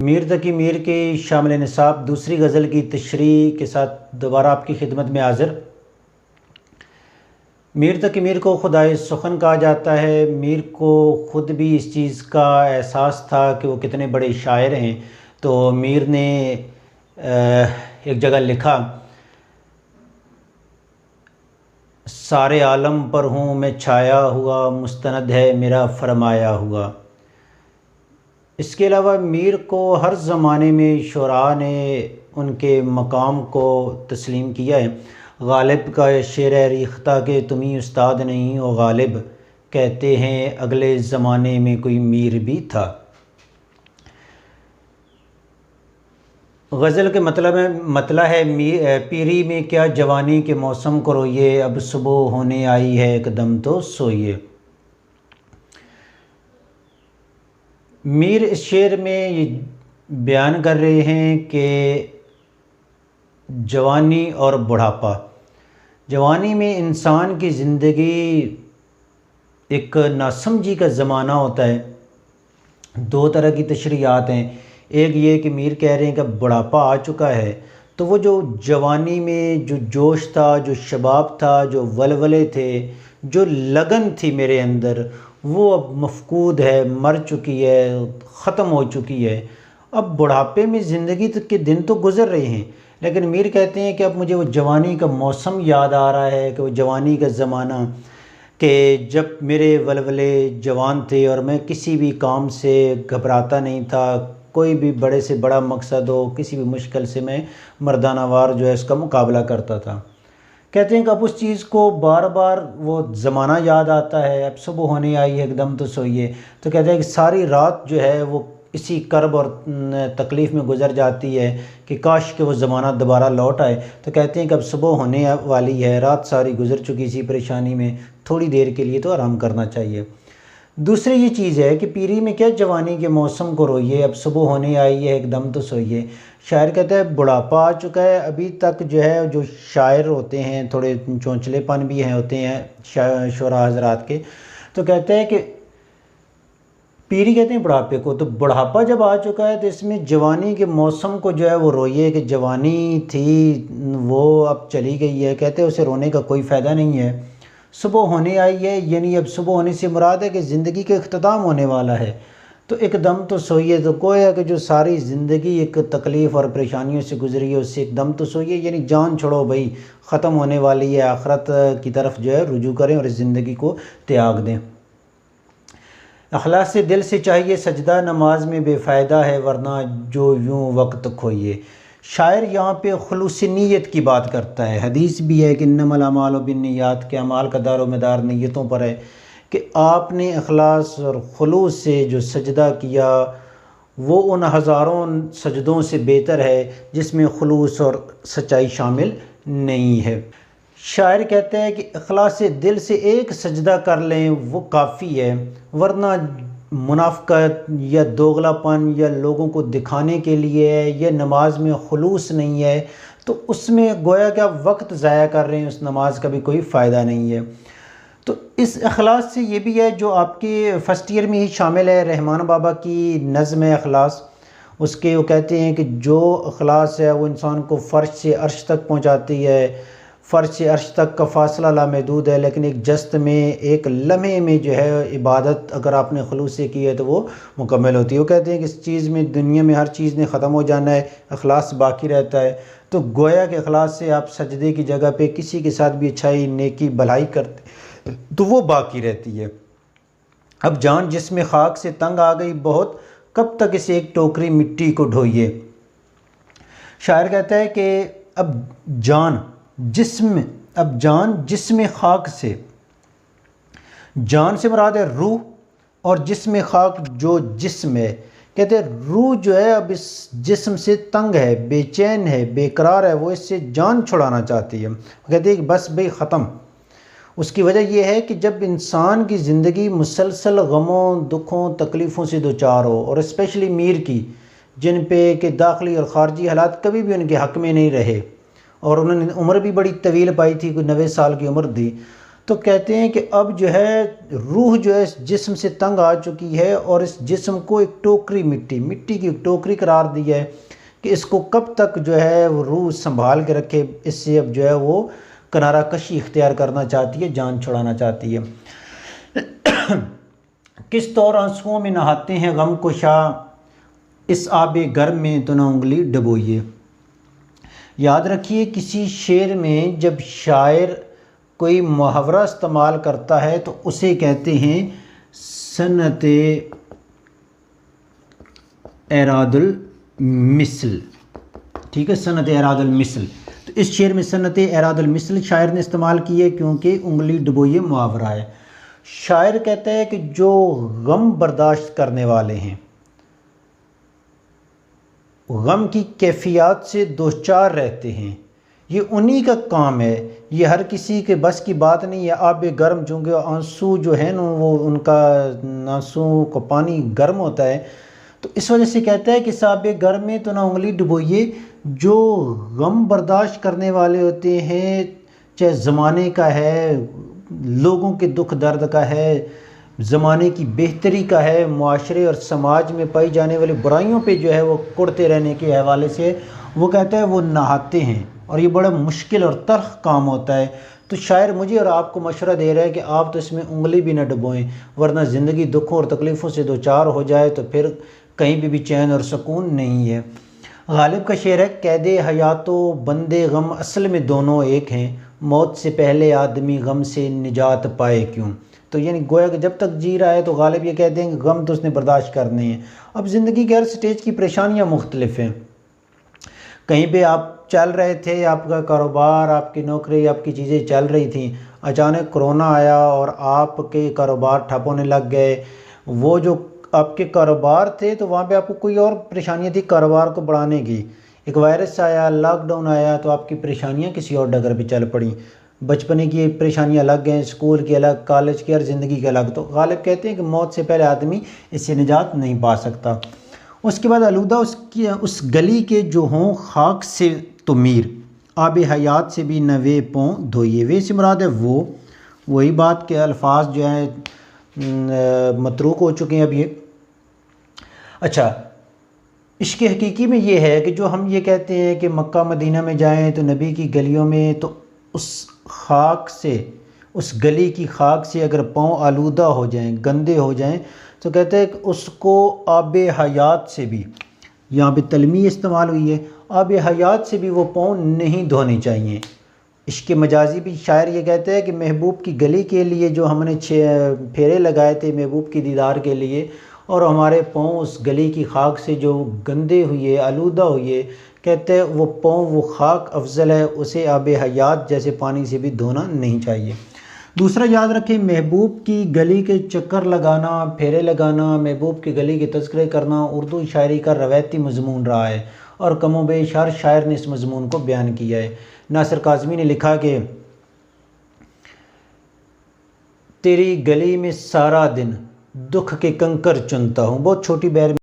मीर तकी मीर की शामिल निसाब दूसरी गज़ल की तशरीह के साथ दोबारा आपकी खिदमत में हाज़िर। मीर तकी मीर को खुदाई सुखन कहा जाता है। मीर को ख़ुद भी इस चीज़ का एहसास था कि वो कितने बड़े शायर हैं। तो मीर ने एक जगह लिखा, सारे आलम पर हूँ मैं छाया हुआ, मुस्तनद है मेरा फरमाया हुआ। इसके अलावा मीर को हर ज़माने में शुरा ने उनके मकाम को तस्लीम किया है। गालिब का शेर है रिख्ता के तुम्ही उस्ताद नहीं हो गालिब, कहते हैं अगले ज़माने में कोई मीर भी था। गज़ल के मतलब है पीरी में क्या जवानी के मौसम को रोइए, अब सुबह होने आई है एकदम तो सोइए। मीर इस शेर में ये बयान कर रहे हैं कि जवानी और बुढ़ापा, जवानी में इंसान की ज़िंदगी एक नासमझी का ज़माना होता है। दो तरह की तशरीहात हैं। एक ये कि मीर कह रहे हैं कि बुढ़ापा आ चुका है, तो वो जो जवानी में जो जोश था, जो शबाब था, जो वलवले थे, जो लगन थी मेरे अंदर, वो अब मफकूद है, मर चुकी है, ख़त्म हो चुकी है। अब बुढ़ापे में ज़िंदगी के दिन तो गुज़र रहे हैं, लेकिन मीर कहते हैं कि अब मुझे वो जवानी का मौसम याद आ रहा है, कि वो जवानी का ज़माना, कि जब मेरे वलवले जवान थे और मैं किसी भी काम से घबराता नहीं था। कोई भी बड़े से बड़ा मकसद हो, किसी भी मुश्किल से मैं मर्दानावार जो है इसका मुकाबला करता था। कहते हैं कि अब उस चीज़ को बार बार वो ज़माना याद आता है। अब सुबह होने आई है एकदम तो सोइए। तो कहते हैं कि सारी रात जो है वो इसी कर्ब और तकलीफ़ में गुज़र जाती है कि काश के वो ज़माना दोबारा लौट आए। तो कहते हैं कि अब सुबह होने वाली है, रात सारी गुज़र चुकी इसी परेशानी में, थोड़ी देर के लिए तो आराम करना चाहिए। दूसरी ये चीज़ है कि पीरी में क्या जवानी के मौसम को रोइए, अब सुबह होने आई है एकदम तो सोइए। शायर कहता है बुढ़ापा आ चुका है। अभी तक जो है जो शायर होते हैं थोड़े चौंचलेपन भी हैं होते हैं शुरा हज़रात के। तो कहते हैं कि पीरी कहते हैं बुढ़ापे को, तो बुढ़ापा जब आ चुका है तो इसमें जवानी के मौसम को जो है वो रोइए कि जवानी थी वो अब चली गई है। कहते हैं उसे रोने का कोई फ़ायदा नहीं है। सुबह होने आई है, यानी अब सुबह होने से मुराद है कि ज़िंदगी का इख्तिताम होने वाला है। तो एकदम तो सोइए, तो गोया कि जो सारी ज़िंदगी एक तकलीफ़ और परेशानियों से गुजरी है उससे एकदम तो सोइए, यानी जान छोड़ो भाई, ख़त्म होने वाली है। आखिरत की तरफ जो है रुजू करें और इस ज़िंदगी को त्याग दें। अखलास से दिल से चाहिए सजदा, नमाज में बेफ़ायदा है वरना जो यूँ वक्त खोइए। शायर यहाँ पे खुलूस नीयत की बात करता है। हदीस भी है कि इन्नमल अमालु बिन्नियात, के अमाल का दारोमदार नीयतों पर है, कि आपने अखलास और खुलूस से जो सजदा किया वो उन हज़ारों सजदों से बेहतर है जिसमें खुलूस और सच्चाई शामिल नहीं है। शायर कहते हैं कि इखलास से दिल से एक सजदा कर लें वो काफ़ी है, वरना मुनाफ़क़त या दोगलापन या लोगों को दिखाने के लिए है या नमाज में खुलूस नहीं है, तो उसमें गोया कि आप वक्त ज़ाया कर रहे हैं, उस नमाज का भी कोई फ़ायदा नहीं है। तो इस अखलास से ये भी है जो आपके फ़र्स्ट ईयर में ही शामिल है, रहमान बाबा की नज़्म है अखलास। उसके वो कहते हैं कि जो अखलास है वो इंसान को फ़र्श से अर्श तक पहुँचाती है। फ़र्श से अर्श तक का फ़ासला लामहदूद है, लेकिन एक जस्त में, एक लम्हे में जो है इबादत अगर आपने खुलूस से की है तो वो मुकम्मल होती है। वो कहते हैं कि इस चीज़ में, दुनिया में हर चीज़ ने ख़त्म हो जाना है, अखलास बाकी रहता है। तो गोया के अखलास से आप सजदे की जगह पे किसी के साथ भी अच्छाई, नेकी, भलाई करते तो वो बाकी रहती है। अब जान जिसमें खाक से तंग आ गई बहुत, कब तक इसे एक टोकरी मिट्टी को ढोइए। शायर कहता है कि अब जान जिस्म खाक से, जान से मुराद है रूह, और जिस्म खाक जो जिस्म है। कहते हैं रूह जो है अब इस जिस्म से तंग है, बेचैन है, बेकरार है, वो इससे जान छुड़ाना चाहती है। कहते हैं कि बस भाई ख़त्म। उसकी वजह यह है कि जब इंसान की ज़िंदगी मुसलसल गमों, दुखों, तकलीफ़ों से दो चार हो, और स्पेशली मीर की, जिन पे के दाखिली और ख़ारजी हालात कभी भी उनके हक़ में नहीं रहे और उन्होंने उम्र भी बड़ी तवील पाई थी, कोई 90 साल की उम्र थी। तो कहते हैं कि अब जो है रूह जो है इस जिस्म से तंग आ चुकी है और इस जिस्म को एक टोकरी मिट्टी की एक टोकरी करार दी है कि इसको कब तक जो है वो रूह संभाल के रखे। इससे अब जो है वो किनारा कशी इख्तियार करना चाहती है, जान छुड़ाना चाहती है। किस तौर आंसुओं में नहाते हैं गम कुशा, इस आब गर्म में तो न उंगली डबोइए। याद रखिए, किसी शेर में जब शायर कोई मुहावरा इस्तेमाल करता है तो उसे कहते हैं सन्नत एरादुल मिसल। ठीक है, सन्नत एरादुल मिसल। तो इस शेर में सन्नत एरादुल मिसल शायर ने इस्तेमाल की है क्योंकि उंगली डुबोइए मुहावरा है। शायर कहता है कि जो गम बर्दाश्त करने वाले हैं, गम की कैफियत से दो चार रहते हैं, ये उन्हीं का काम है, ये हर किसी के बस की बात नहीं है। आब गर्म, चूँकि आंसू जो है ना वो उनका आंसू को पानी गर्म होता है, तो इस वजह से कहता है कि साब गर्म में तो ना उंगली डुबोइए। जो गम बर्दाश्त करने वाले होते हैं, चाहे ज़माने का है, लोगों के दुख दर्द का है, ज़माने की बेहतरी का है, मुआशरे और समाज में पाई जाने वाली बुराइयों पे जो है वो कुड़ते रहने के हवाले से वो कहता है वो नहाते हैं, और ये बड़ा मुश्किल और तल्ख़ काम होता है। तो शायर मुझे और आपको मशवरा दे रहा है कि आप तो इसमें उंगली भी न डुबोएं, वरना ज़िंदगी दुखों और तकलीफ़ों से दो चार हो जाए तो फिर कहीं भी चैन और सुकून नहीं है। गालिब का शेर है, कैदे हयातो बंदे गम असल में दोनों एक हैं, मौत से पहले आदमी गम से निजात पाए क्यों। तो यानी गोया कि जब तक जी रहा है तो गालिब ये कहते हैं कि गम तो उसने बर्दाश्त करने हैं। अब ज़िंदगी के हर स्टेज की परेशानियाँ मुख्तलिफ हैं। कहीं पे आप चल रहे थे, आपका कारोबार, आपकी नौकरी, आपकी चीज़ें चल रही थी, अचानक कोरोना आया और आपके कारोबार ठप होने लग गए। वो जो आपके कारोबार थे तो वहाँ पे आपको कोई और परेशानियाँ थी कारोबार को बढ़ाने की। एक वायरस आया, लॉकडाउन आया, तो आपकी परेशानियाँ किसी और डगर पे चल पड़ी। बचपने की परेशानियाँ अलग हैं, स्कूल की अलग, कॉलेज की और ज़िंदगी की अलग। तो गालिब कहते हैं कि मौत से पहले आदमी इससे निजात नहीं पा सकता। उसके बाद आलूदा उसकी उस गली के जो हों खाक से तो मीर, आब हयात से भी नवे पों धोइए। वे से मुराद है वो, वही बात के अल्फाज जो हैं मतरूक हो चुके हैं अब ये। अच्छा, इश्क़ हकीकी में ये है कि जो हम ये कहते हैं कि मक्का मदीना में जाएं तो नबी की गलियों में, तो उस खाक से, उस गली की खाक से अगर पाँव आलूदा हो जाएं, गंदे हो जाएं, तो कहते हैं कि उसको आब हयात से भी, यहाँ पे तलमी इस्तेमाल हुई है, आब हयात से भी वो पाँव नहीं धोने चाहिए। इश्क़ मजाजी भी शायर ये कहते हैं कि महबूब की गली के लिए जो हमने 6 फेरे लगाए थे महबूब की दीदार के लिए, और हमारे पाँव उस गली की खाक से जो गंदे हुए, आलूदा हुए, कहते हैं वो पाँव, वो खाक अफजल है, उसे आब हयात जैसे पानी से भी धोना नहीं चाहिए। दूसरा याद रखें, महबूब की गली के चक्कर लगाना, फेरे लगाना, महबूब की गली के तज़किरे करना उर्दू शायरी का रवायती मज़मून रहा है और कमोबेश हर शायर ने इस मज़मून को बयान किया है। नासिर काज़मी ने लिखा कि तेरी गली में सारा दिन दुख के कंकर चुनता हूँ। बहुत छोटी बैर